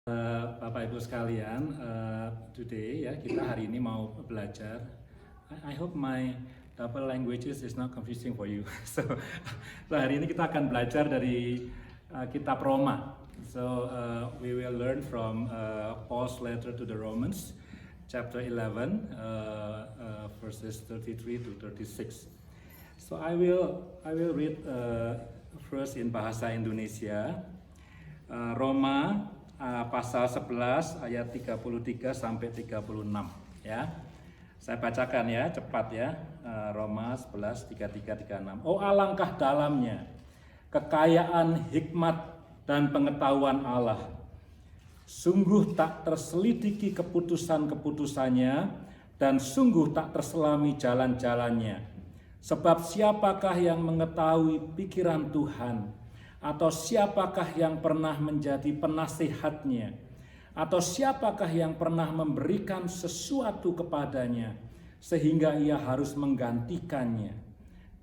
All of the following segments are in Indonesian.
Bapak Ibu sekalian, today ya kita hari ini mau belajar. I hope my double languages is not confusing for you. So hari ini kita akan belajar dari kitab Roma. So we will learn from Paul's letter to the Romans, chapter 11, verses 33 to 36. So I will read first in bahasa Indonesia. Roma pasal 11 ayat 33 sampai 36 ya. Saya bacakan ya, cepat ya. Roma 11 33 36. Oh alangkah dalamnya kekayaan hikmat dan pengetahuan Allah. Sungguh tak terselidiki keputusan-keputusannya dan sungguh tak terselami jalan-jalannya. Sebab siapakah yang mengetahui pikiran Tuhan? Atau siapakah yang pernah menjadi penasihatnya? Atau siapakah yang pernah memberikan sesuatu kepadanya sehingga ia harus menggantikannya?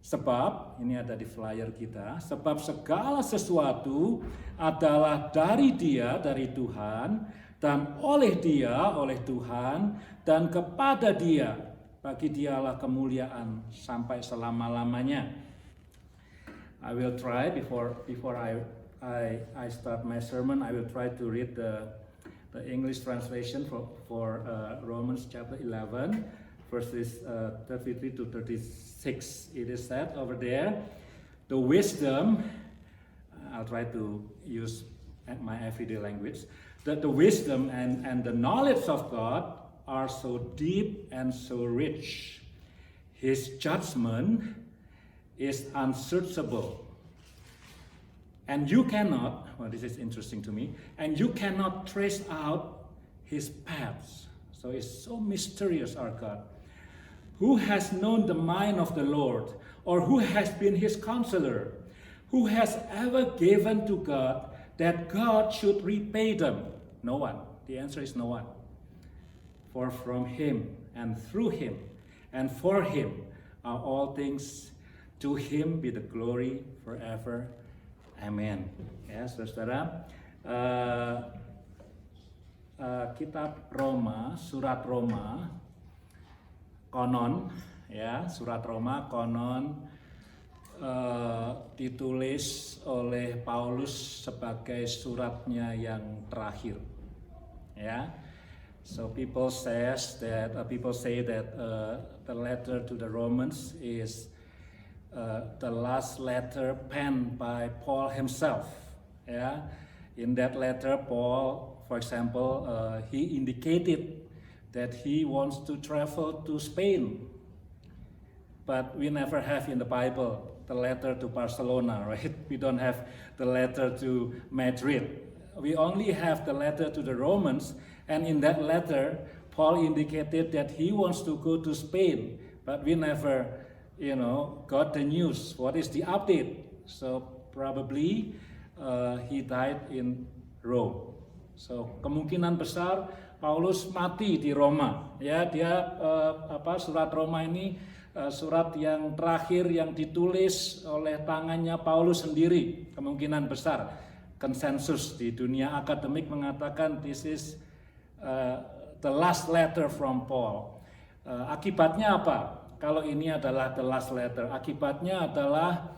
Sebab, ini ada di flyer kita, sebab segala sesuatu adalah dari Dia, dari Tuhan, dan oleh Dia, oleh Tuhan, dan kepada Dia, bagi Dialah kemuliaan sampai selama-lamanya. I will try before I start my sermon. I will try to read the English translation for Romans chapter 11, verses 33 to 36. It is said over there, the wisdom. I'll try to use my everyday language. That the wisdom and the knowledge of God are so deep and so rich. His judgment is unsearchable, and you cannot, well, this is interesting to me, and you cannot trace out his paths. So it's so mysterious, our God. Who has known the mind of the Lord, or who has been his counselor? Who has ever given to God that God should repay them? No one. The answer is no one. For from him and through him and for him are all things. To him be the glory forever. Amen. Ya, saudara, kitab Roma, surat Roma, konon, ya, surat Roma konon ditulis oleh Paulus sebagai suratnya yang terakhir. Ya, so people say that the letter to the Romans is the last letter penned by Paul himself. Yeah, in that letter, Paul, for example, he indicated that he wants to travel to Spain, but we never have in the Bible the letter to Barcelona, right? We don't have the letter to Madrid. We only have the letter to the Romans, and in that letter, Paul indicated that he wants to go to Spain, but we never got the news. What is the update? So probably he died in Rome. So kemungkinan besar Paulus mati di Roma. Ya, dia surat Roma ini surat yang terakhir yang ditulis oleh tangannya Paulus sendiri. Kemungkinan besar. Konsensus di dunia akademik mengatakan this is the last letter from Paul. Akibatnya apa? Kalau ini adalah the last letter, akibatnya adalah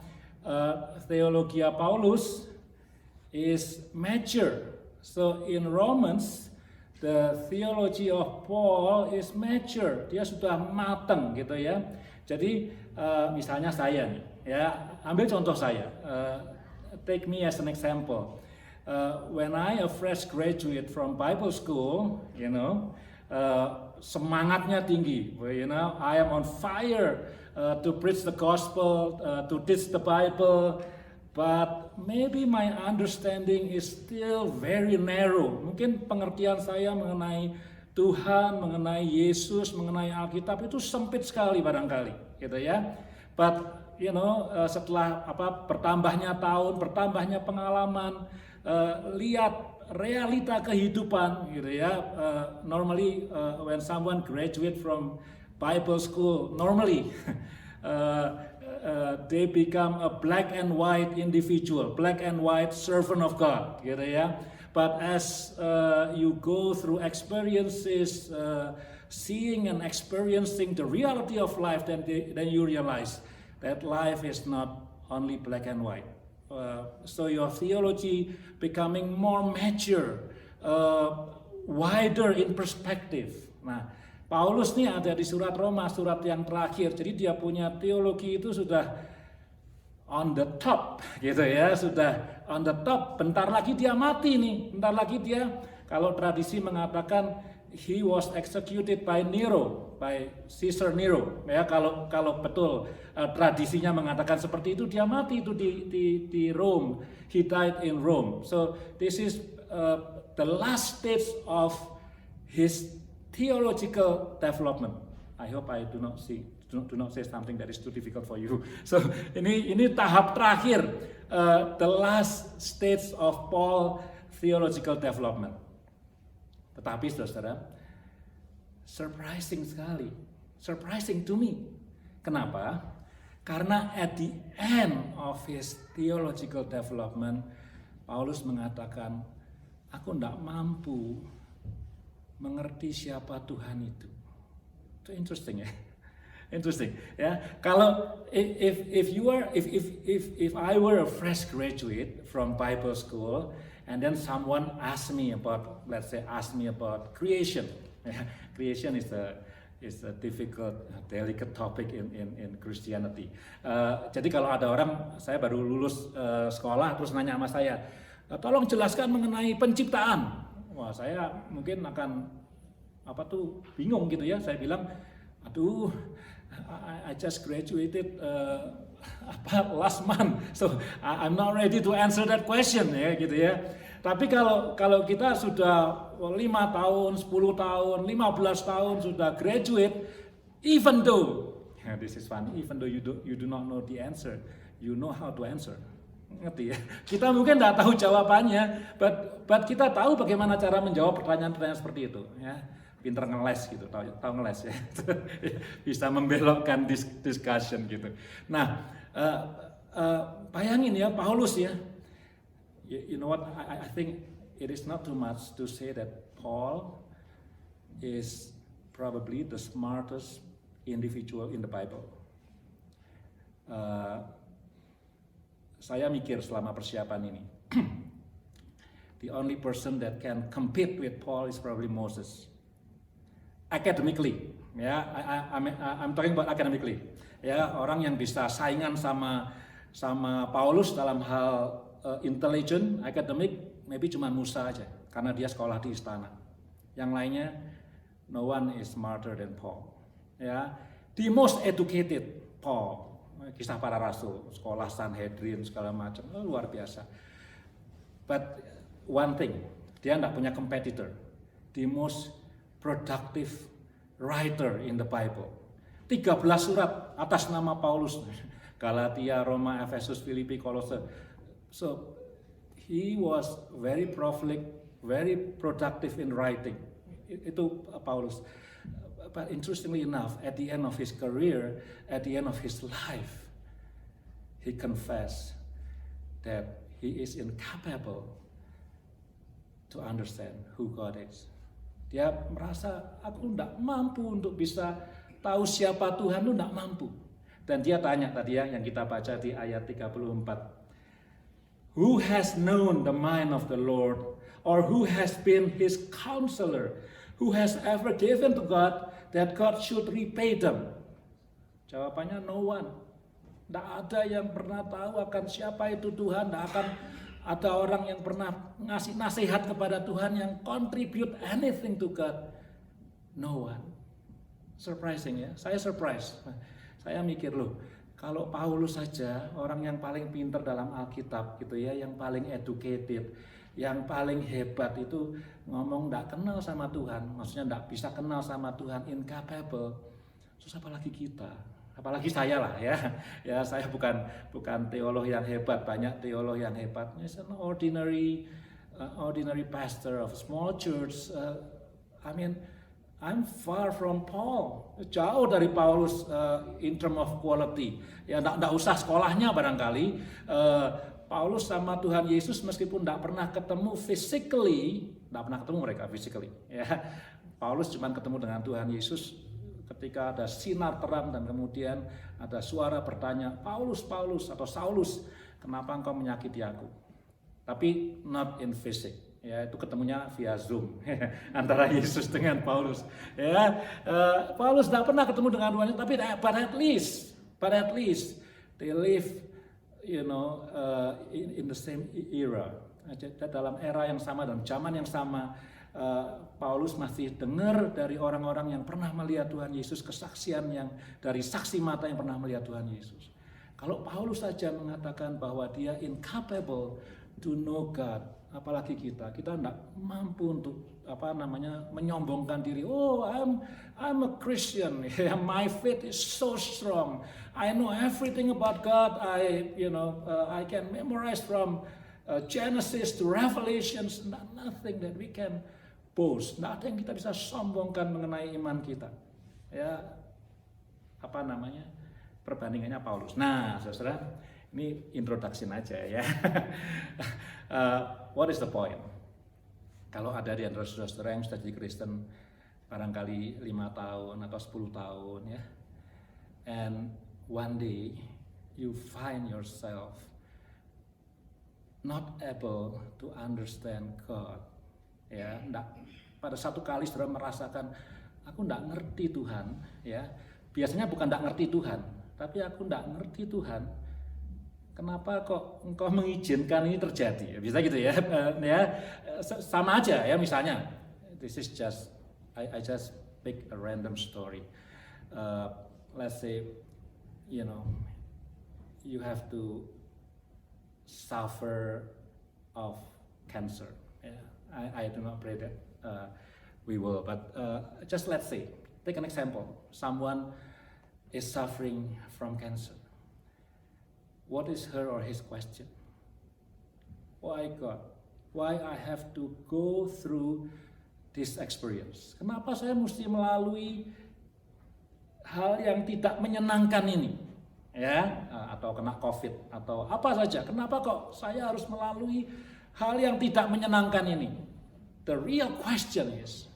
theologia Paulus is mature. So in Romans, the theology of Paul is mature. Dia sudah matang gitu ya. Jadi misalnya saya nih, ya ambil contoh saya. Take me as an example. When I a fresh graduate from Bible school, semangatnya tinggi, I am on fire to preach the gospel, to teach the Bible, but maybe my understanding is still very narrow. Mungkin pengertian saya mengenai Tuhan, mengenai Yesus, mengenai Alkitab itu sempit sekali barangkali, gitu ya. But setelah bertambahnya tahun, bertambahnya pengalaman, lihat realita kehidupan gitu ya. Normally when someone graduate from Bible school, normally They become a black and white individual, black and white servant of God, gitu ya. But as you go through experiences, seeing and experiencing the reality of life, then you realize that life is not only black and white. So your theology becoming more mature, wider in perspective. Nah, Paulus nih ada di surat Roma, surat yang terakhir. Jadi dia punya teologi itu sudah on the top, gitu ya, sudah on the top. Bentar lagi dia mati nih, bentar lagi dia, kalau tradisi mengatakan he was executed by Nero, by Caesar Nero. Ya, kalau betul tradisinya mengatakan seperti itu, dia mati itu di Rome. He died in Rome. So this is the last stage of his theological development. I hope I do not say something that is too difficult for you. So ini tahap terakhir, the last stage of Paul theological development. Tetapi saudara, surprising sekali, surprising to me. Kenapa? Karena at the end of his theological development, Paulus mengatakan, aku tidak mampu mengerti siapa Tuhan itu. Itu interesting ya. Interesting ya. Kalau if I were a fresh graduate from Bible school and then someone asked me about, let's say, creation. Creation is a difficult, delicate topic in Christianity. Jadi kalau ada orang, saya baru lulus sekolah terus nanya sama saya, tolong jelaskan mengenai penciptaan. Wah, saya mungkin akan bingung gitu ya. Saya bilang, aduh, I just graduated last month, so I'm not ready to answer that question ya gitu ya. Tapi kalau kita sudah 5 tahun, 10 tahun, 15 tahun sudah graduate, even though this is funny, even though you do not know the answer, you know how to answer. Ngerti ya? Kita mungkin tidak tahu jawabannya, but kita tahu bagaimana cara menjawab pertanyaan-pertanyaan seperti itu ya. Pinter ngeles gitu, tahu ngeles ya. Bisa membelokkan discussion gitu. Nah, bayangin ya Paulus ya. You know what, I think it is not too much to say that Paul is probably the smartest individual in the Bible. Saya mikir selama persiapan ini, the only person that can compete with Paul is probably Moses. Academically, ya, I'm talking about academically, ya, orang yang bisa saingan sama Paulus dalam hal intelligent, academic, maybe cuma Musa aja, karena dia sekolah di istana. Yang lainnya, no one is smarter than Paul. Ya, the most educated Paul, kisah para rasul, sekolah Sanhedrin segala macam, luar biasa. But one thing, dia tidak punya competitor. The most productive writer in the Bible. 13 surat atas nama Paulus. Galatia, Roma, Efesus, Filipi, Kolose. So he was very prolific, very productive in writing. Itu Paulus. But interestingly enough, at the end of his career, at the end of his life, he confessed that he is incapable to understand who God is. Dia merasa, aku tidak mampu untuk bisa tahu siapa Tuhan, itu tidak mampu. Dan dia tanya tadi yang kita baca di ayat 34. Who has known the mind of the Lord? Or who has been his counselor? Who has ever given to God that God should repay them? Jawabannya no one. Tidak ada yang pernah tahu akan siapa itu Tuhan. Tidak akan ada orang yang pernah ngasih nasihat kepada Tuhan yang contribute anything to God. No one. Surprising ya, saya surprise. Saya mikir loh, kalau Paulus saja orang yang paling pintar dalam Alkitab gitu ya, yang paling educated, yang paling hebat itu ngomong tidak kenal sama Tuhan, maksudnya tidak bisa kenal sama Tuhan, incapable. Terus apalagi kita? Apalagi saya lah ya. Ya saya bukan teolog yang hebat, banyak teolog yang hebat. He's an ordinary pastor of a small church. I I'm far from Paul, jauh dari Paulus in term of quality. Ya, nggak usah sekolahnya barangkali. Paulus sama Tuhan Yesus meskipun nggak pernah ketemu physically, nggak pernah ketemu mereka physically. Ya, Paulus cuma ketemu dengan Tuhan Yesus ketika ada sinar terang dan kemudian ada suara bertanya, Paulus, Paulus atau Saulus, kenapa engkau menyakiti aku? Tapi not in physics. Ya, itu ketemunya via Zoom antara Yesus dengan Paulus. Ya, Paulus tidak pernah ketemu dengan Tuhan, tapi but at least they live, in the same era. Dalam era yang sama, dalam zaman yang sama, Paulus masih dengar dari orang-orang yang pernah melihat Tuhan Yesus, kesaksian yang dari saksi mata yang pernah melihat Tuhan Yesus. Kalau Paulus saja mengatakan bahwa dia incapable to know God, apalagi kita tidak mampu untuk menyombongkan diri. Oh, I'm a Christian. My faith is so strong. I know everything about God. I can memorize from Genesis to Revelations. Nothing that we can boast. Nothing kita bisa sombongkan mengenai iman kita. Ya, perbandingannya Paulus. Nah, saudara, ini introduction aja ya. What is the point? Kalau ada di antara saudara-saudara yang sudah jadi Kristen barangkali 5 tahun atau 10 tahun ya, and one day you find yourself not able to understand God, ya, pada satu kali saudara merasakan aku enggak ngerti Tuhan, ya, biasanya bukan enggak ngerti Tuhan, tapi aku enggak ngerti Tuhan. Kenapa kok engkau mengizinkan ini terjadi? Bisa gitu ya, sama aja ya, misalnya, this is just, I just pick a random story. Let's say, you have to suffer of cancer. Yeah, I do not pray that we will, but just let's say, take an example. Someone is suffering from cancer. What is her or his question? Why God? Why I have to go through this experience? Kenapa saya mesti melalui hal yang tidak menyenangkan ini? Ya, atau kena COVID atau apa saja. Kenapa kok saya harus melalui hal yang tidak menyenangkan ini? The real question is,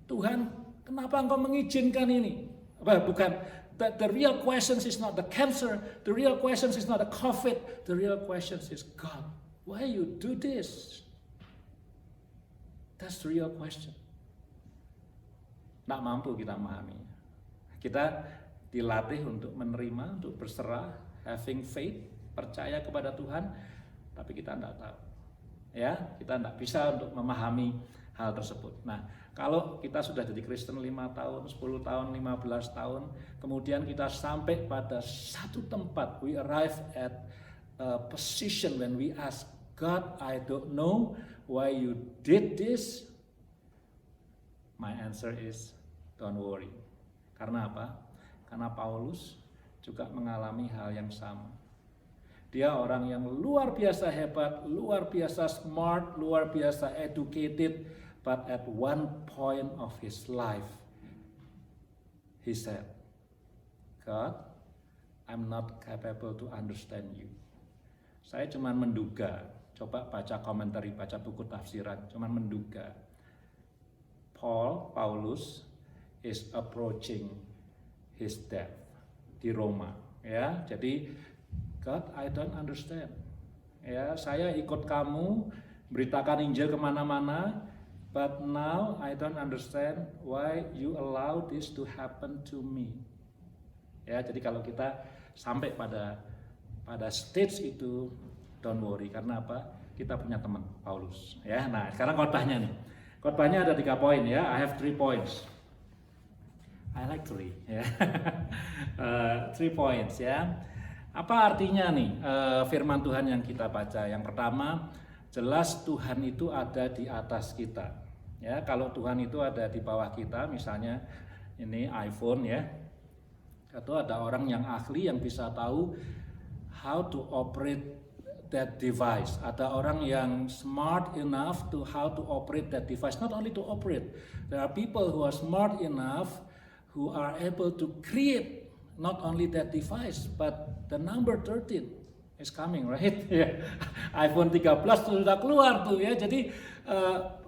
Tuhan, kenapa Engkau mengizinkan ini? Bukan. The real question is not the cancer, the real question is not the COVID, the real question is, God, why you do this? That's the real question. Nggak mampu kita memahami. Kita dilatih untuk menerima, untuk berserah, having faith, percaya kepada Tuhan, tapi kita nggak tahu. Ya, kita nggak bisa untuk memahami hal tersebut. Nah, kalau kita sudah jadi Kristen 5 tahun, 10 tahun, 15 tahun, kemudian kita sampai pada satu tempat, we arrive at a position when we ask, God, I don't know why you did this. My answer is, don't worry. Karena apa? Karena Paulus juga mengalami hal yang sama. Dia orang yang luar biasa hebat, luar biasa smart, luar biasa educated, but at one point of his life, he said, God, I'm not capable to understand you. Saya cuma menduga, coba baca komentari, baca buku tafsiran, cuma menduga. Paulus is approaching his death di Roma. Ya, jadi God, I don't understand. Ya, saya ikut kamu, beritakan Injil kemana-mana, but now I don't understand why you allow this to happen to me. Ya, jadi kalau kita sampai pada stage itu, don't worry. Karena apa? Kita punya teman Paulus. Ya, nah sekarang khotbahnya nih. Khotbahnya ada 3 poin ya. I have 3 points. I like 3 ya. 3 points ya. Apa artinya nih firman Tuhan yang kita baca? Yang pertama, jelas Tuhan itu ada di atas kita. Ya, kalau Tuhan itu ada di bawah kita, misalnya ini iPhone ya, atau ada orang yang ahli yang bisa tahu how to operate that device. Ada orang yang smart enough to how to operate that device. Not only to operate, there are people who are smart enough who are able to create not only that device, but the number 13 is coming, right? iPhone 13 sudah keluar tuh ya. Jadi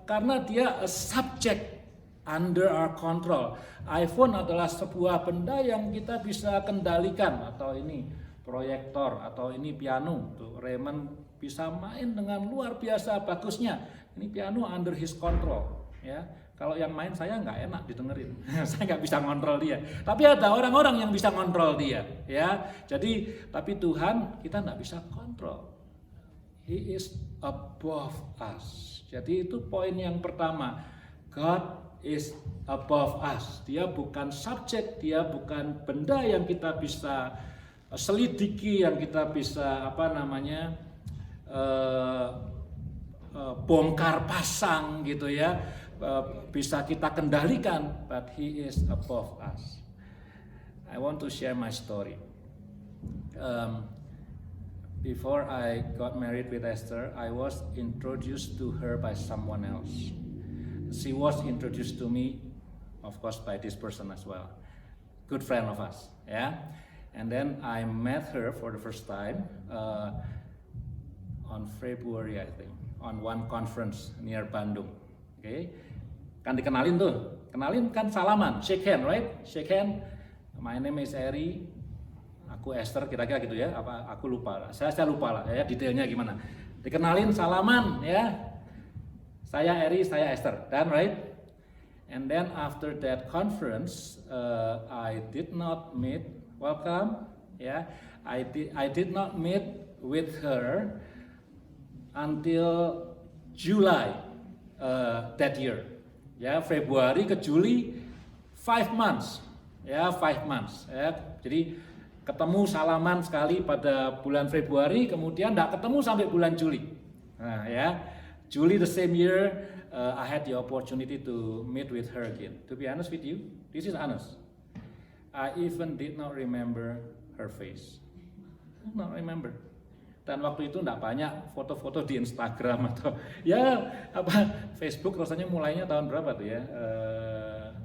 karena dia a subject under our control. iPhone adalah sebuah benda yang kita bisa kendalikan, atau ini proyektor, atau ini piano. Tuh, Raymond bisa main dengan luar biasa bagusnya. Ini piano under his control, ya. Kalau yang main saya nggak enak didengerin, saya nggak bisa ngontrol dia. Tapi ada orang-orang yang bisa ngontrol dia, ya. Jadi, tapi Tuhan kita nggak bisa kontrol. He is above us. Jadi itu poin yang pertama. God is above us. Dia bukan subjek, dia bukan benda yang kita bisa selidiki, yang kita bisa bongkar pasang gitu ya. Bisa kita kendalikan, but He is above us. I want to share my story. Before I got married with Esther, I was introduced to her by someone else. She was introduced to me, of course, by this person as well. Good friend of us, yeah. And then I met her for the first time on February, I think, on one conference near Bandung. Okay, kan dikenalin tuh, kenalin kan salaman, shake hand, right? Shake hand. My name is Eri, aku Esther, kira-kira gitu ya. Apa aku lupa? Saya lupa lah ya detailnya gimana. Dikenalin salaman ya. Saya Eri, saya Esther, dan right? And then after that conference, I did not meet. Welcome, ya. I did not meet with her until July. That year, ya, Februari ke Juli, 5 months, ya, 5 months, ya. Jadi ketemu salaman sekali pada bulan Februari, kemudian tidak ketemu sampai bulan Juli. Nah, ya, Juli the same year, I had the opportunity to meet with her again. To be honest with you, this is honest. I even did not remember her face, not remember. Dan waktu itu enggak banyak foto-foto di Instagram atau ya Facebook, rasanya mulainya tahun berapa tuh ya,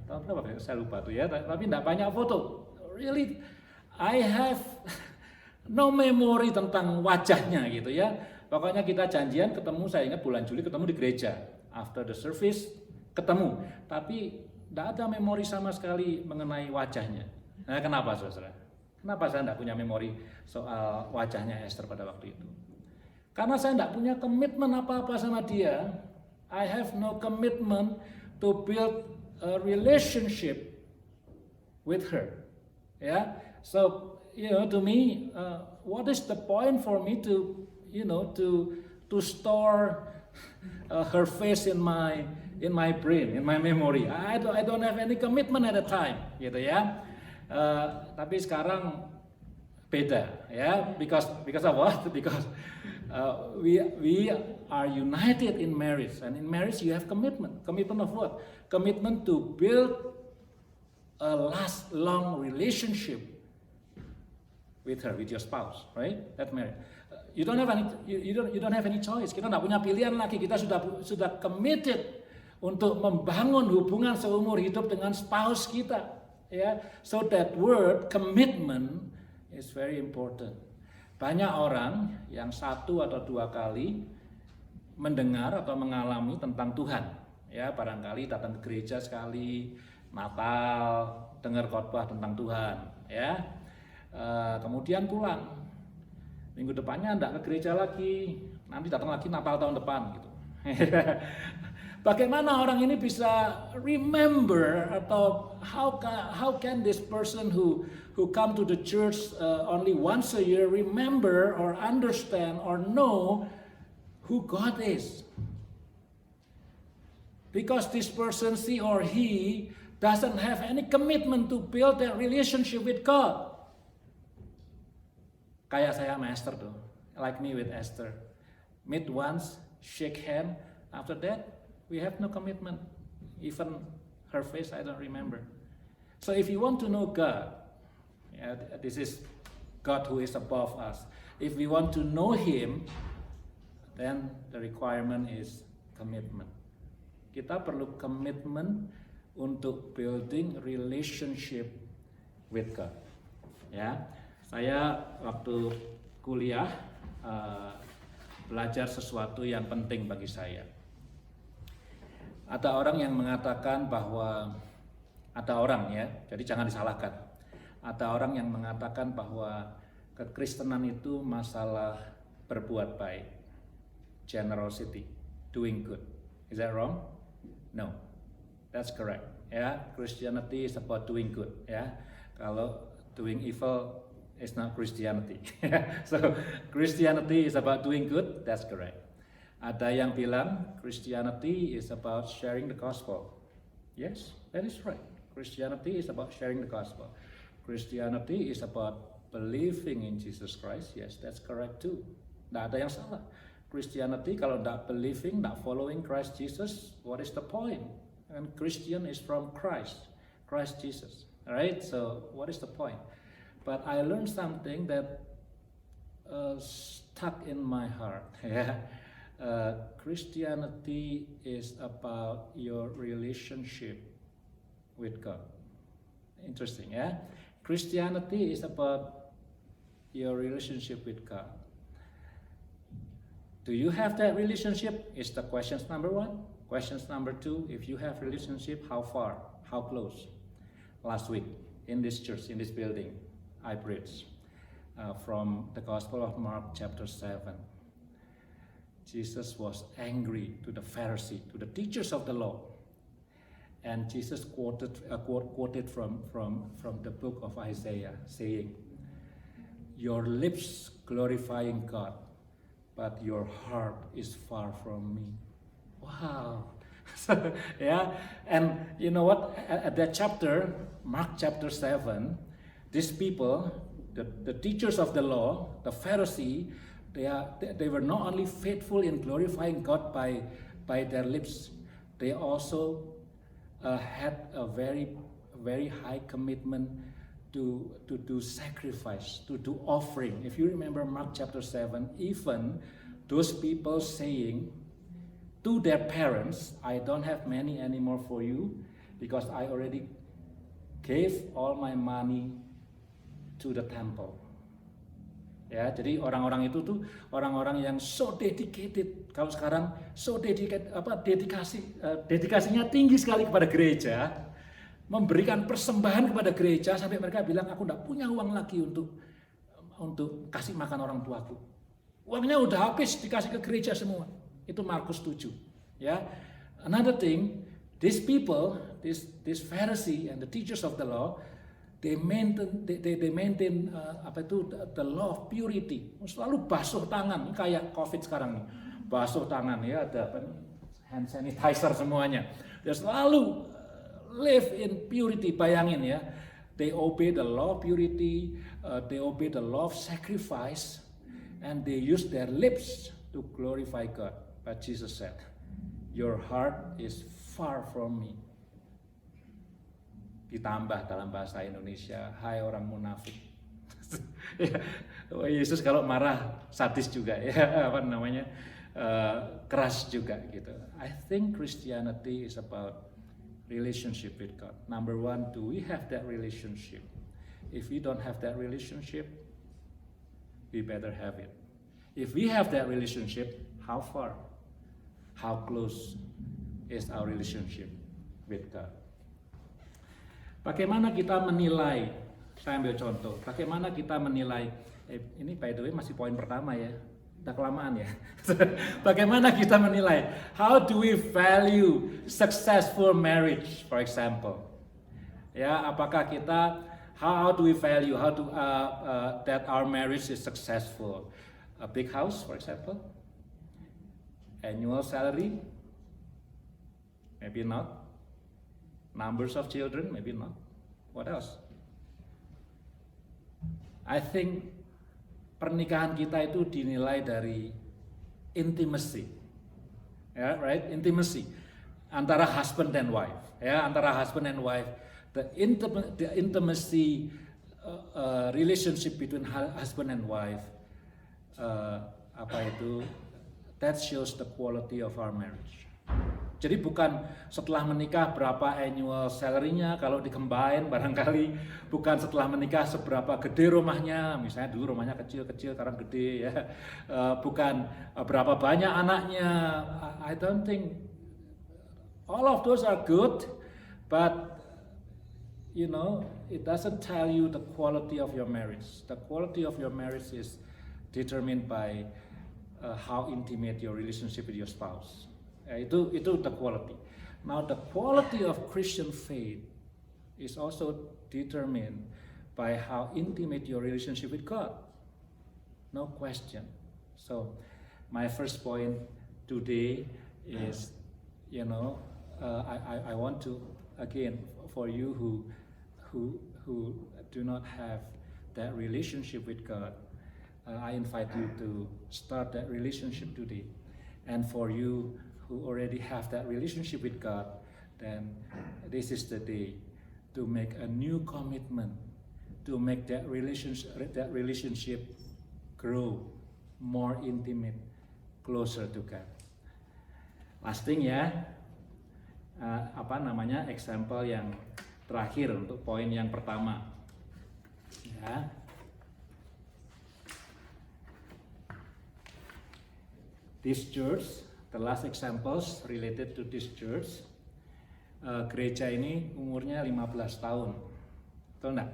tahun berapa ya? Saya lupa tuh ya, tapi enggak banyak foto. Really, I have no memory tentang wajahnya gitu ya. Pokoknya kita janjian ketemu, saya ingat bulan Juli ketemu di gereja. After the service ketemu, tapi enggak ada memori sama sekali mengenai wajahnya. Nah, kenapa saudara? Kenapa saya tidak punya memori soal wajahnya Esther pada waktu itu? Karena saya tidak punya komitmen apa-apa sama dia. I have no commitment to build a relationship with her. Yeah, so to me, what is the point for me to to store her face in my brain, in my memory? I don't have any commitment at the time, gitu ya. Tapi sekarang beda ya, because of what? Because we are united in marriage, and in marriage you have commitment. Commitment of what? Commitment to build a last long relationship with her, with your spouse, right? That marriage. You don't have any choice. Kita nggak punya pilihan lagi. Kita sudah committed untuk membangun hubungan seumur hidup dengan spouse kita. Ya, so that word commitment is very important. Banyak orang yang 1 atau 2 kali mendengar atau mengalami tentang Tuhan, ya, barangkali datang ke gereja sekali, Natal, dengar khotbah tentang Tuhan, ya, kemudian pulang, minggu depannya enggak ke gereja lagi, nanti datang lagi Natal tahun depan, gitu. Bagaimana orang ini bisa remember, atau how can this person who come to the church only once a year remember or understand or know who God is? Because this person, she or he, doesn't have any commitment to build that relationship with God. Kayak saya sama Esther tuh, like me with Esther. Meet once, shake hand, after that we have no commitment. Even her face I don't remember. So if you want to know God, this is God who is above us. If we want to know Him, then the requirement is commitment. Kita perlu komitmen untuk building relationship with God. Ya, saya waktu kuliah belajar sesuatu yang penting bagi saya. Ada orang yang mengatakan bahwa jadi jangan disalahkan. Ada orang yang mengatakan bahwa kekristenan itu masalah berbuat baik, generosity, doing good. Is that wrong? No, that's correct. Ya, Christianity is about doing good. Ya, kalau doing evil is not Christianity. So Christianity is about doing good. That's correct. Ada yang bilang Christianity is about sharing the gospel. Yes, that is right. Christianity is about sharing the gospel. Christianity is about believing in Jesus Christ. Yes, that's correct too. Tidak ada yang salah. Christianity kalau tidak believing, tidak following Christ Jesus, what is the point? And Christian is from Christ Jesus. Alright, so what is the point? But I learned something that stuck in my heart. Christianity is about your relationship with God. Interesting, yeah? Christianity is about your relationship with God. Do you have that relationship? Is the questions number one. Questions number two, if you have relationship, how far? How close? Last week in this church, in this building, I preached from the Gospel of Mark chapter 7. Jesus was angry to the Pharisee, to the teachers of the law. And Jesus quoted from the book of Isaiah, saying, "Your lips glorifying God, but your heart is far from me." Wow. So, yeah, and you know what? At that chapter, Mark chapter 7, these people, the teachers of the law, the Pharisee, they were not only faithful in glorifying God by their lips, they also had a very high commitment to do sacrifice, to do offering. If you remember Mark chapter 7, even those people saying to their parents, "I don't have money anymore for you because I already gave all my money to the temple." Ya, jadi orang-orang itu tuh orang-orang yang so dedicated. Kalau sekarang so dedicated, dedikasinya tinggi sekali kepada gereja, memberikan persembahan kepada gereja sampai mereka bilang, "Aku enggak punya uang lagi untuk kasih makan orang tuaku. Uangnya udah habis dikasih ke gereja semua." Itu Markus 7. Ya. Another thing, these people, this Pharisee and the teachers of the law, they maintain the law of purity. Selalu basuh tangan, kayak COVID sekarang nih. Basuh tangan ya, ada hand sanitizer semuanya. Dia selalu live in purity, bayangin ya. They obey the law of purity, they obey the law of sacrifice, and they use their lips to glorify God. But Jesus said, "Your heart is far from me." Ditambah dalam bahasa Indonesia, "Hai orang munafik." Yesus kalau marah sadis juga ya, keras juga gitu. I think Christianity is about relationship with God. Number one, do we have that relationship? If we don't have that relationship, we better have it. If we have that relationship, how far? How close is our relationship with God? Bagaimana kita menilai, saya ambil contoh, bagaimana kita menilai, ini by the way masih poin pertama ya, udah kelamaan ya. Bagaimana kita menilai, how do we value successful marriage, for example? Ya, apakah kita, how do we value, that our marriage is successful? A big house, for example? Annual salary? Maybe not. Numbers of children? Maybe not. What else? I think pernikahan kita itu dinilai dari intimacy. Yeah, right? Intimacy antara husband and wife. Ya, antara husband and wife. The intimacy relationship between husband and wife. that shows the quality of our marriage. Jadi bukan setelah menikah berapa annual salary-nya, kalau di-combine barangkali bukan setelah menikah seberapa gede rumahnya, misalnya dulu rumahnya kecil-kecil sekarang gede ya, bukan berapa banyak anaknya. I don't think all of those are good, but you know, it doesn't tell you the quality of your marriage. The quality of your marriage is determined by how intimate your relationship with your spouse. Itu the quality. Now the quality of Christian faith is also determined by how intimate your relationship with God. No question. So my first point today is, you know, I want to again for you who do not have that relationship with God, I invite you to start that relationship today. And for you who already have that relationship with God, then this is the day to make a new commitment, to make that relationship grow more intimate, closer to God. Last thing ya, example yang terakhir untuk poin yang pertama. Ya. This church, the last examples related to this church, gereja ini umurnya 15 tahun, betul enggak?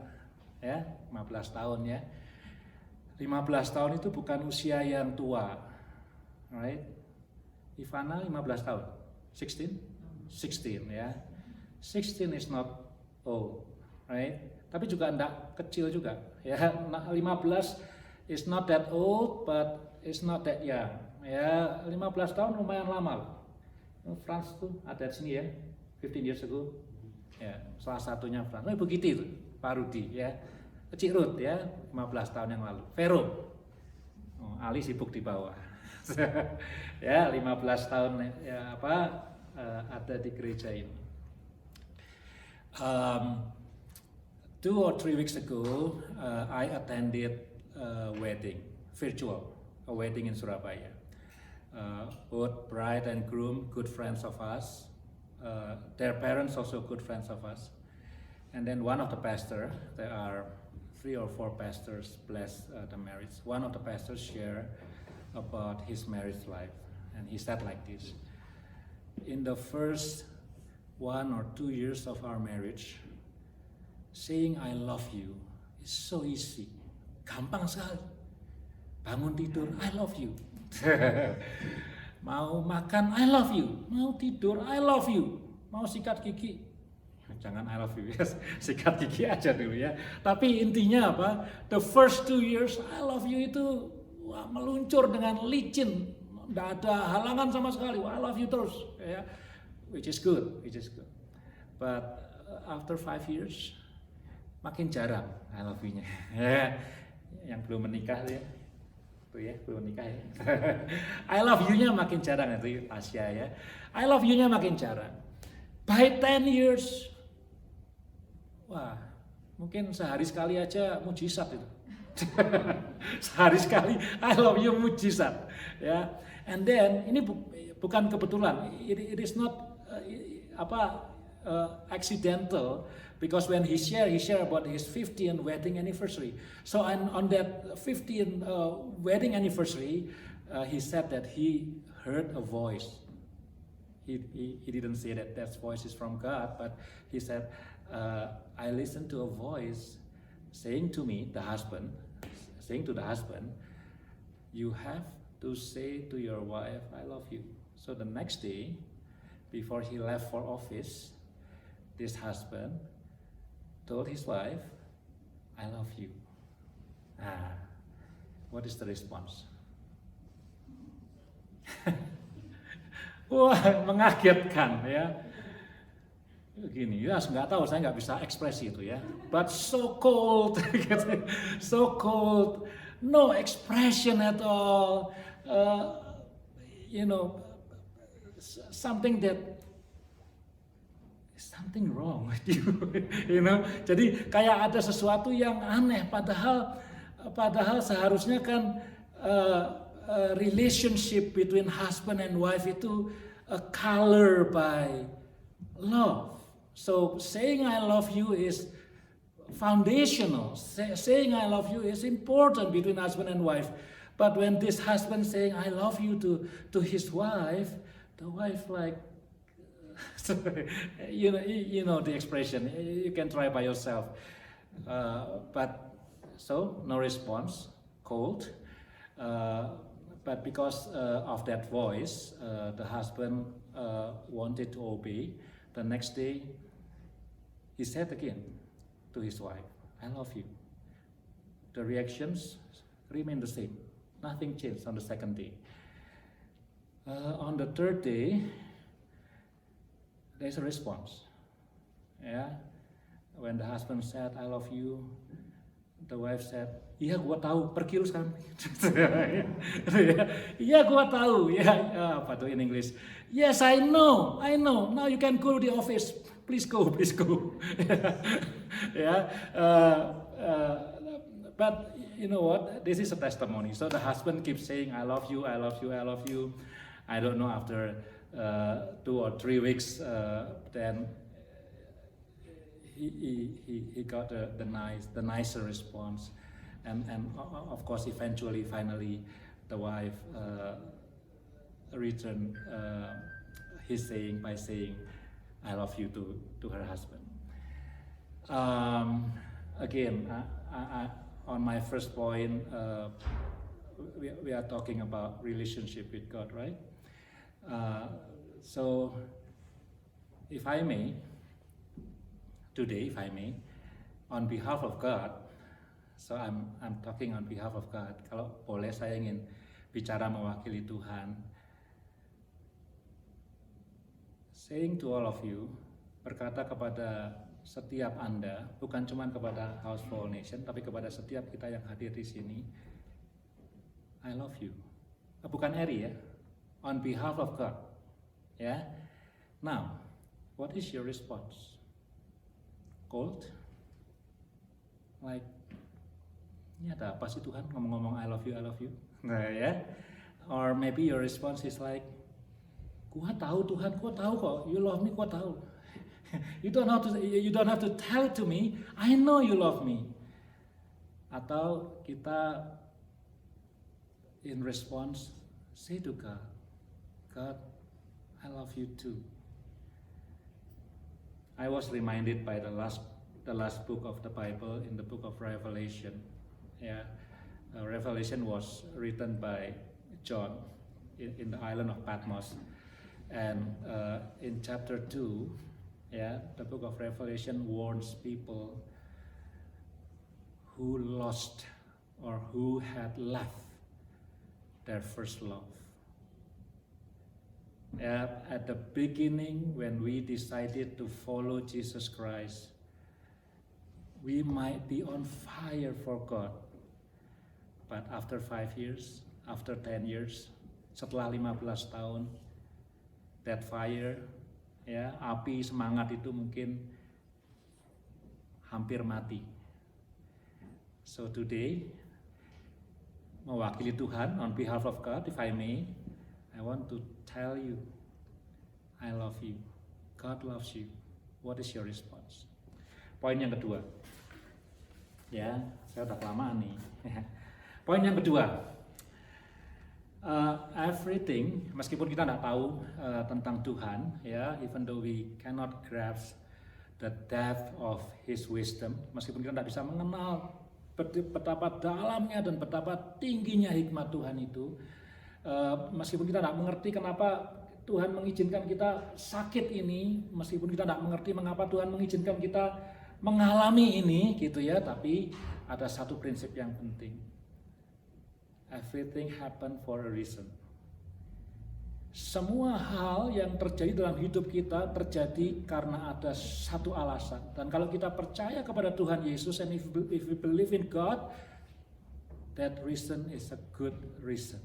Ya, 15 tahun ya. 15 tahun itu bukan usia yang tua, right? Ivana 15 tahun, 16 ya. 16 is not old, right? Tapi juga enggak kecil juga, ya. 15 is not that old, but it's not that young. Ya, 15 tahun lumayan lama loh. Frans tuh ada di sini ya, 15 years ago. Ya, salah satunya Frans. Begitu itu, Pak Rudi ya. Cik Ruth ya, 15 tahun yang lalu. Vero. Ali sibuk di bawah. Ya, 15 tahun ya ada di gereja ini. 2 or 3 weeks ago, I attended a wedding, a wedding in Surabaya. Both bride and groom, good friends of us. Their parents also good friends of us. And then one of the pastors, there are 3 or 4 pastors bless the marriage. One of the pastors shared about his marriage life, and he said like this: in the first 1 or 2 years of our marriage, saying I love you is so easy, gampang sekali. Bangun tidur, I love you. Mau makan, I love you. Mau tidur, I love you. Mau sikat gigi, jangan I love you, sikat gigi aja dulu ya. Tapi intinya apa? The first 2 years I love you itu meluncur dengan licin, tidak ada halangan sama sekali. I love you terus, ya. Which is good. But after 5 years makin jarang I love you-nya. Yang belum menikah ya. Belum nikah ya. I love you-nya makin jarang itu Tasya ya. I love you-nya makin jarang. By 10 years, wah, mungkin sehari sekali aja mujizat itu. Sehari sekali I love you mujizat ya. And then ini bukan kebetulan. It is not accidental. Because when he shared about his 50th wedding anniversary. So on that 50th wedding anniversary, he said that he heard a voice. He didn't say that voice is from God, but he said, I listened to a voice saying to the husband, you have to say to your wife, I love you. So the next day, before he left for office, this husband told his wife, I love you. What is the response? Wah, mengagetkan ya. Gini, ya nggak tahu, saya nggak bisa ekspresi itu ya. But so cold, so cold, no expression at all. Something wrong with you, Jadi kayak ada sesuatu yang aneh, padahal seharusnya kan relationship between husband and wife itu color by love. So saying I love you is foundational. Saying I love you is important between husband and wife. But when this husband saying I love you to his wife, the wife like, you know the expression. You can try by yourself. But so no response, cold. But because of that voice, the husband wanted to obey. The next day, he said again to his wife, I love you. The reactions remain the same. Nothing changed on the second day. On the third day, there's a response. Yeah, when the husband said, I love you, the wife said, iya gua tahu, pergi lu sekarang. Iya gua tahu, ya apa tuh in English? Yes, I know. Now you can go to the office. Please go. Yeah, but you know what? This is a testimony. So the husband keeps saying, I love you. I don't know, after 2 or 3 weeks, then he got the nicer response, and of course finally the wife returned his saying by saying I love you to her husband. Again, I on my first point, we are talking about relationship with God, right? So if I may, today, if I may, on behalf of God, so I'm talking on behalf of God. Kalau boleh, saya ingin bicara mewakili Tuhan. Saying to all of you, berkata kepada setiap Anda, bukan cuma kepada House for All Nation, tapi kepada setiap kita yang hadir di sini, I love you. Bukan Eri ya, on behalf of God. Ya. Now, what is your response? Cold? Like, ini ada apa sih Tuhan ngomong-ngomong I love you? Nah ya. Or maybe your response is like, gua tahu Tuhan, gua tahu kok, you love me, gua tahu. You don't have to tell it to me, I know you love me. Atau kita in response say to God, God, I love you too. I was reminded by the last book of the Bible, in the book of Revelation. Yeah, Revelation was written by John in the island of Patmos, and in chapter 2, yeah, the book of Revelation warns people who lost or who had left their first love. At the beginning, when we decided to follow Jesus Christ, we might be on fire for God. But after 5 years, after 10 years, setelah 15 tahun, that fire, ya, api semangat itu mungkin hampir mati. So today, mewakili Tuhan, on behalf of God, if I may, I want to tell you, I love you. God loves you. What is your response? Poin yang kedua. Ya, saya udah kelamaan nih. Poin yang kedua. Everything, meskipun kita tidak tahu tentang Tuhan, ya, even though we cannot grasp the depth of His wisdom, meskipun kita tidak bisa mengenal betapa dalamnya dan betapa tingginya hikmat Tuhan itu, meskipun kita tidak mengerti kenapa Tuhan mengizinkan kita sakit ini, meskipun kita tidak mengerti mengapa Tuhan mengizinkan kita mengalami ini, gitu ya, tapi ada satu prinsip yang penting. Everything happen for a reason. Semua hal yang terjadi dalam hidup kita terjadi karena ada satu alasan. Dan kalau kita percaya kepada Tuhan Yesus, and if we believe in God, that reason is a good reason.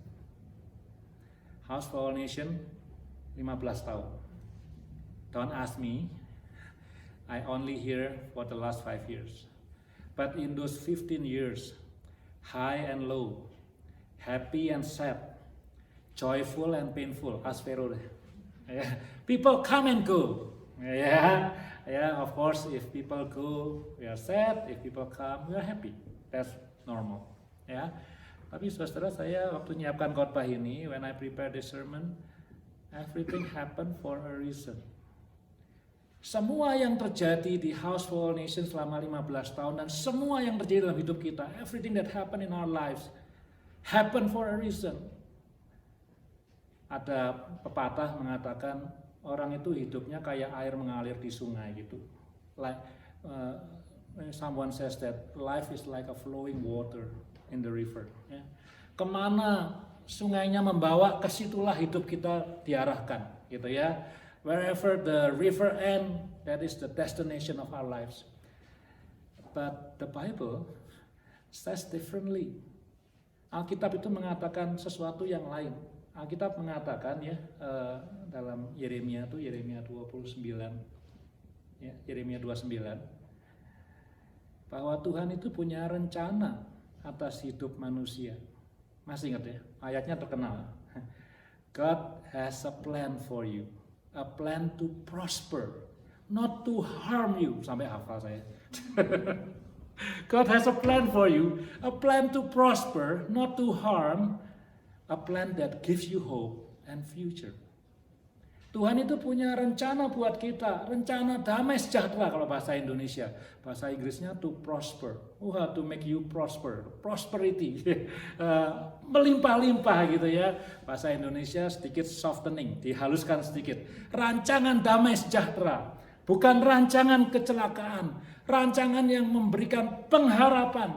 House for All Nation, 15 tahun. Don't ask me, I only here for the last 5 years. But in those 15 years, high and low, happy and sad, joyful and painful. Ask Pharaoh deh. Yeah. People come and go. Yeah, yeah. Of course, if people go, we are sad. If people come, we are happy. That's normal. Ya. Tapi saudara, saya waktu menyiapkan khotbah ini, when I prepare the sermon, everything happen for a reason. Semua yang terjadi di House for All Nations selama 15 tahun dan semua yang terjadi dalam hidup kita, everything that happen in our lives, happen for a reason. Ada pepatah mengatakan orang itu hidupnya kayak air mengalir di sungai gitu. Like someone says that life is like a flowing water in the river. Ya. Kemana sungainya membawa, ke situlah hidup kita diarahkan, gitu ya. Wherever the river end, that is the destination of our lives. But the Bible says differently. Alkitab itu mengatakan sesuatu yang lain. Alkitab mengatakan ya dalam Yeremia 29, ya, Yeremia 29, bahwa Tuhan itu punya rencana atas hidup manusia. Masih ingat ya? Ayatnya terkenal. God has a plan for you, a plan to prosper, not to harm you. Sampai hafal saya. God has a plan for you, a plan to prosper, not to harm, a plan that gives you hope and future. Tuhan itu punya rencana buat kita, rencana damai sejahtera kalau bahasa Indonesia. Bahasa Inggrisnya to prosper, to make you prosper, prosperity, melimpah-limpah gitu ya. Bahasa Indonesia sedikit softening, dihaluskan sedikit. Rancangan damai sejahtera, bukan rancangan kecelakaan, rancangan yang memberikan pengharapan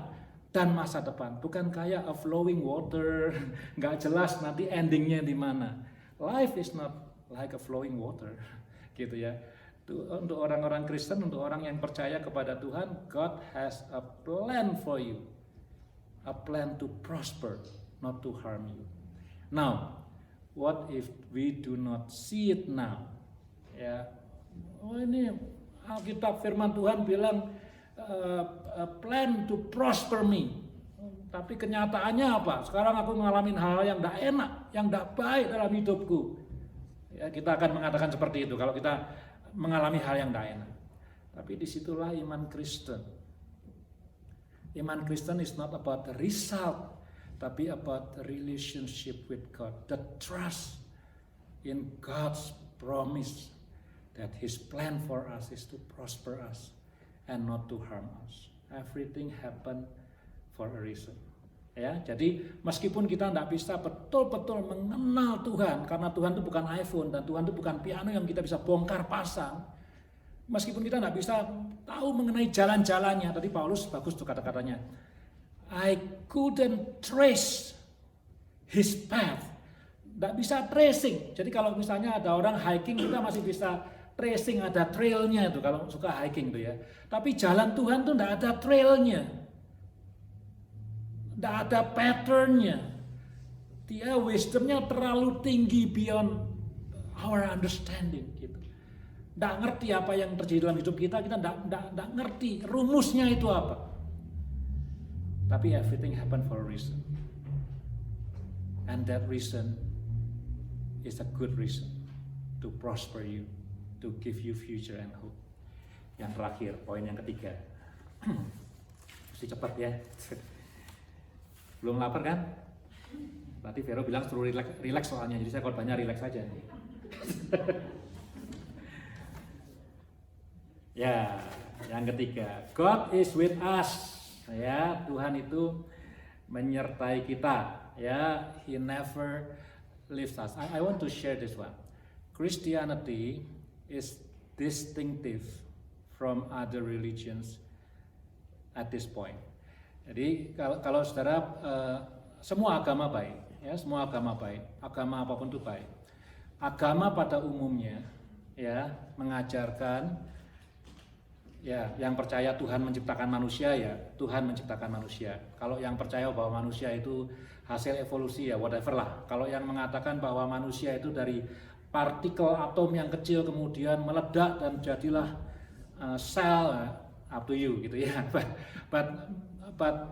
dan masa depan. Bukan kayak a flowing water, nggak jelas nanti endingnya di mana. Life is not like a flowing water, gitu ya. Untuk orang-orang Kristen, untuk orang yang percaya kepada Tuhan, God has a plan for you, a plan to prosper, not to harm you. Now, what if we do not see it now? Ya, ini Alkitab Firman Tuhan bilang a plan to prosper me. Tapi kenyataannya apa? Sekarang aku mengalami hal yang tidak enak, yang tidak baik dalam hidupku. Ya, kita akan mengatakan seperti itu kalau kita mengalami hal yang tidak enak. Tapi disitulah iman Kristen. Iman Kristen is not about the result, tapi about the relationship with God, the trust in God's promise that His plan for us is to prosper us and not to harm us. Everything happen for a reason. Ya, jadi meskipun kita tidak bisa betul-betul mengenal Tuhan, karena Tuhan itu bukan iPhone dan Tuhan itu bukan piano yang kita bisa bongkar pasang. Meskipun kita tidak bisa tahu mengenai jalan-jalannya, tadi Paulus bagus tuh kata-katanya. I couldn't trace his path. Tidak bisa tracing. Jadi kalau misalnya ada orang hiking, kita masih bisa tracing, ada trailnya itu kalau suka hiking tuh ya. Tapi jalan Tuhan tuh tidak ada trailnya. Tidak ada patternnya. Dia wisdomnya terlalu tinggi beyond our understanding gitu. Tidak ngerti apa yang terjadi dalam hidup kita tidak ngerti rumusnya itu apa. Tapi everything happen for a reason. And that reason is a good reason to prosper you, to give you future and hope. Yang terakhir, poin yang ketiga. Mesti cepat ya. Belum lapar kan? Berarti Vero bilang suruh relax soalnya, jadi saya khotbahnya relax saja. Ya, yang ketiga, God is with us. Ya, Tuhan itu menyertai kita. Ya, He never leaves us. I want to share this one. Christianity is distinctive from other religions at this point. Jadi kalau saudara semua agama baik, ya semua agama baik, agama apapun itu baik. Agama pada umumnya, ya mengajarkan, ya yang percaya Tuhan menciptakan manusia, ya Tuhan menciptakan manusia. Kalau yang percaya bahwa manusia itu hasil evolusi, ya whatever lah. Kalau yang mengatakan bahwa manusia itu dari partikel atom yang kecil kemudian meledak dan jadilah sel, up to you gitu ya. But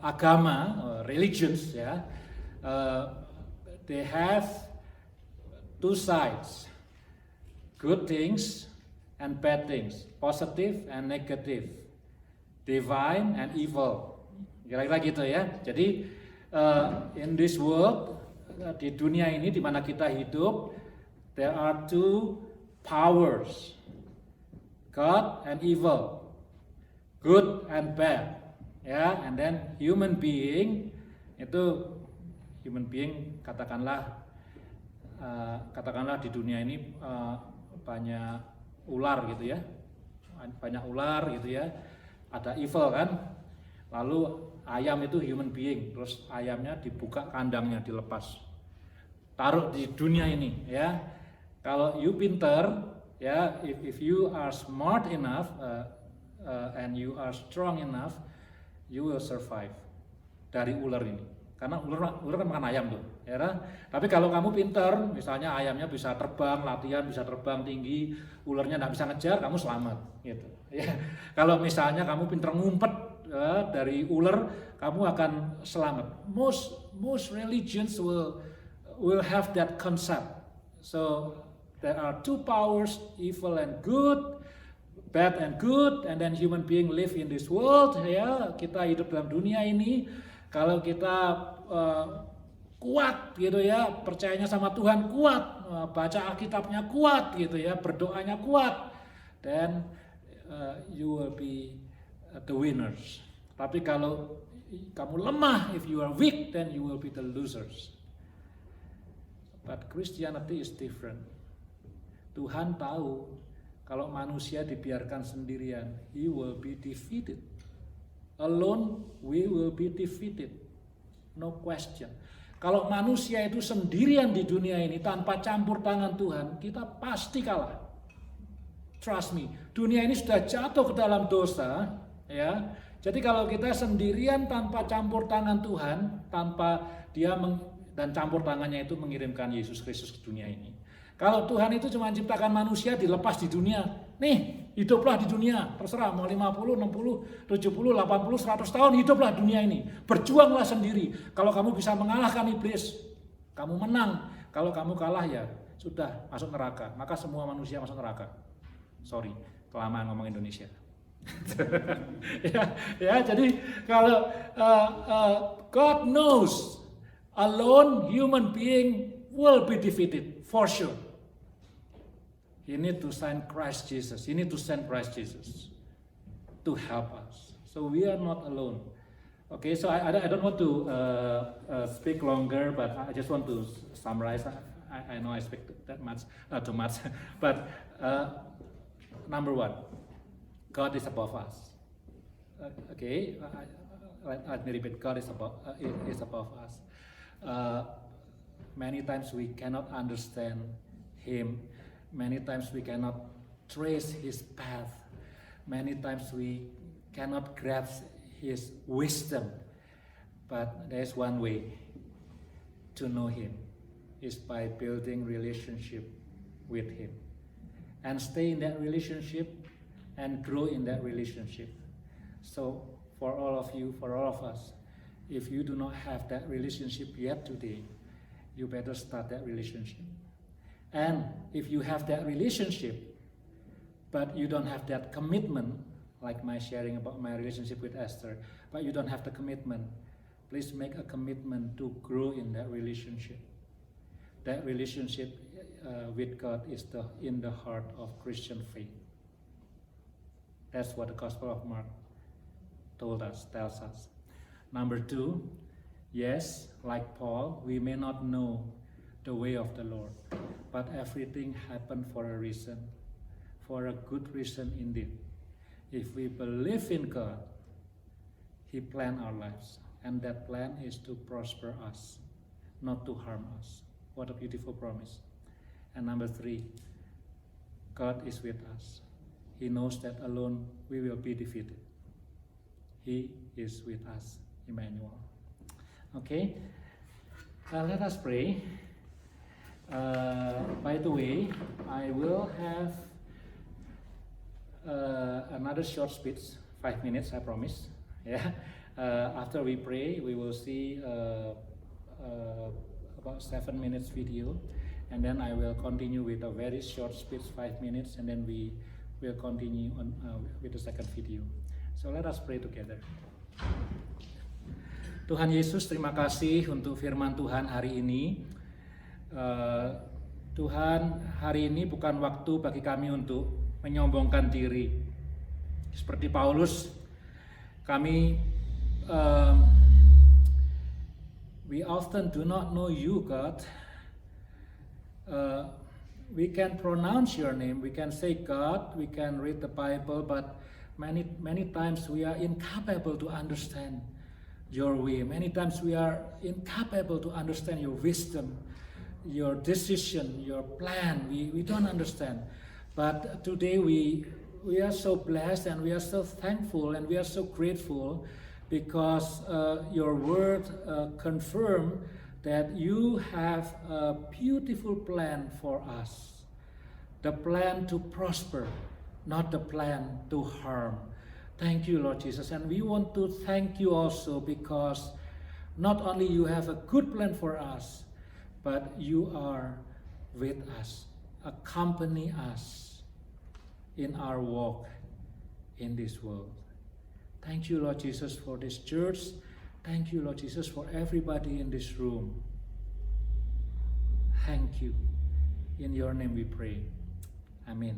agama, religions ya, they have two sides, good things and bad things, positive and negative, divine and evil. Kira-kira gitu ya. Jadi in this world, di dunia ini di mana kita hidup, there are two powers, God and evil, good and bad. Ya, and then human being katakanlah di dunia ini banyak ular gitu ya, ada evil kan, lalu ayam itu human being, terus ayamnya dibuka kandangnya, dilepas, taruh di dunia ini ya. Kalau you pinter ya, if you are smart enough and you are strong enough, you will survive dari ular ini, karena ular kan makan ayam tuh ya. Tapi kalau kamu pinter, misalnya ayamnya bisa terbang, latihan bisa terbang tinggi, ularnya nggak bisa ngejar, kamu selamat gitu ya. Kalau misalnya kamu pinter ngumpet dari ular, kamu akan selamat. Most religions will have that concept. So there are two powers, evil and good, bad and good, and then human being live in this world ya. Kita hidup dalam dunia ini. Kalau kita kuat gitu ya, percayanya sama Tuhan kuat, baca Alkitabnya kuat gitu ya, berdoanya kuat, then you will be the winners. Tapi kalau kamu lemah, if you are weak, then you will be the losers. But Christianity is different. Tuhan tahu kalau manusia dibiarkan sendirian, he will be defeated. Alone, we will be defeated. No question. Kalau manusia itu sendirian di dunia ini tanpa campur tangan Tuhan, kita pasti kalah. Trust me. Dunia ini sudah jatuh ke dalam dosa, ya. Jadi kalau kita sendirian tanpa campur tangan Tuhan, tanpa dan campur tangannya itu mengirimkan Yesus Kristus ke dunia ini. Kalau Tuhan itu cuma menciptakan manusia dilepas di dunia, nih hiduplah di dunia, terserah mau 50, 60, 70, 80, 100 tahun hiduplah dunia ini. Berjuanglah sendiri. Kalau kamu bisa mengalahkan iblis, kamu menang. Kalau kamu kalah ya sudah masuk neraka. Maka semua manusia masuk neraka. Sorry, kelamaan ngomong Indonesia. ya, jadi kalau God knows alone human being will be defeated for sure. You need to send Christ Jesus. You need to send Christ Jesus to help us. So we are not alone. Okay, so I don't want to speak longer, but I just want to summarize. I know I speak that much, too much, but number one, God is above us. Okay, let me repeat. God is above us. Many times we cannot understand Him. Many times we cannot trace His path. Many times we cannot grasp His wisdom. But there's one way to know Him, is by building relationship with Him. And stay in that relationship and grow in that relationship. So for all of you, for all of us, if you do not have that relationship yet today, you better start that relationship. And if you have that relationship, but you don't have that commitment, like my sharing about my relationship with Esther, but you don't have the commitment, please make a commitment to grow in that relationship. That relationship with God is in the heart of Christian faith. That's what the Gospel of Mark tells us. Number two, yes, like Paul, we may not know the way of the Lord, but everything happened for a reason, for a good reason indeed. If we believe in God, He planned our lives, and that plan is to prosper us, not to harm us. What a beautiful promise. And number three, God is with us. He knows that alone we will be defeated. He is with us, Emmanuel. Okay, let us pray. By the way, I will have another short speech, 5 minutes, I promise. Yeah. After we pray, we will see about 7 minutes video, and then I will continue with a very short speech 5 minutes, and then we will continue on with the second video. So let us pray together. Tuhan Yesus, terima kasih untuk firman Tuhan hari ini. Tuhan, hari ini bukan waktu bagi kami untuk menyombongkan diri. Seperti Paulus, kami we often do not know you, God. We can pronounce your name, we can say God, we can read the Bible, but many times we are incapable to understand your way. Many times we are incapable to understand your wisdom, your decision, your plan. We don't understand. But today we are so blessed and we are so thankful and we are so grateful because your word confirmed that you have a beautiful plan for us. The plan to prosper, not the plan to harm. Thank you, Lord Jesus. And we want to thank you also because not only you have a good plan for us, but you are with us, accompany us in our walk in this world. Thank you, Lord Jesus, for this church. Thank you, Lord Jesus, for everybody in this room. Thank you. In your name we pray. Amen.